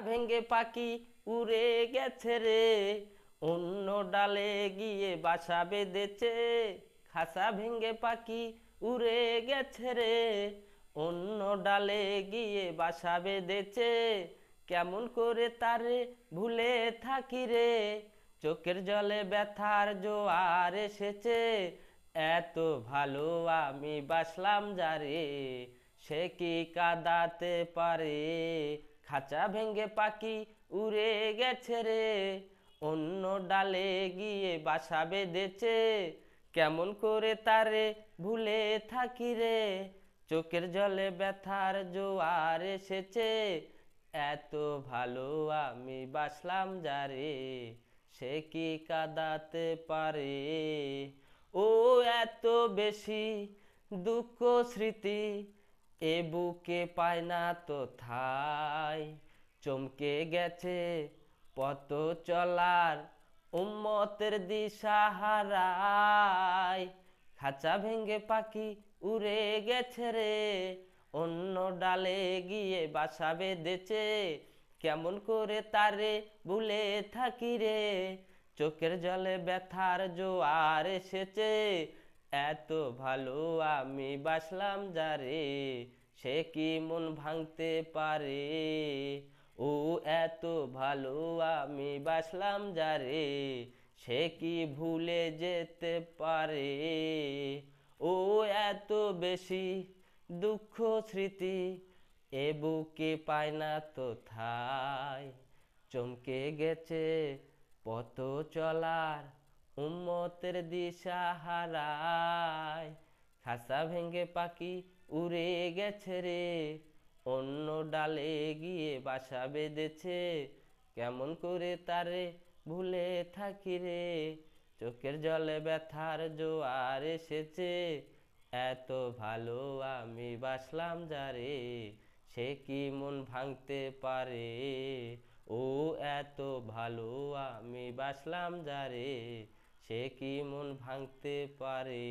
ভেঙ্গে পাখি উড়ে গেছে রে, অন্য ডালে গিয়ে বাসা বেঁধেছে। খাসা ভেঙ্গে পাখি উড়ে গেছে রে, অন্য ডালে গিয়ে বাসা বেঁধেছে। কেমন করে তারে ভুলে থাকি রে, চোখের জলে ব্যথার জোয়ার এসেছে। এত ভালো আমি বাসলাম যারে, সে কি কাঁদাতে পারে। খাঁচা ভেঙ্গে পাখি উড়ে গেছে রে, অন্য ডালে গিয়ে বাসা বেঁধেছে। কেমন করে তারে ভুলে থাকি রে, চোখের জলে ব্যথার জোয়ার এসেছে। এত ভালো আমি বাসলাম যারে, সে কি কাঁদাতে পারে। ও এত বেশি দুঃখ স্মৃতি এ বুকে পায় না তো ঠাই। চমকে গেছে পথ চলার উম্মতের দিশাহারায়। খাঁচা ভেঙ্গে পাখি উড়ে গেছে রে, অন্য ডালে গিয়ে বাসা বেঁধেছে। কেমন করে তারে ভুলে থাকি রে, চোখের জলে ব্যথার জোয়ার এসেছে। এত ভালো আমি বাসলাম যারে, সে কি মন ভাঙতে পারে। ও এত ভালো আমি বাসলাম যারে, সে কি ভুলে যেতে পারে। ও এত বেশি দুঃখ স্মৃতি এ বুকে পায় না তো ঠাই। চমকে গেছে পথ চলার উম্মতের দিশাহারায়। খাসা ভেঙ্গে পাখি উড়ে গেছে রে, অন্য ডালে গিয়ে বাসা বেঁধেছে। কেমন করে তারে ভুলে থাকি রে, চোখের জলে ব্যথার জোয়ার এসেছে। এত ভালো আমি বাসলাম যারে, সে কি মন ভাঙতে পারে। ও এত ভালো আমি বাসলাম যারে, সে কি মন ভাঙতে পারে।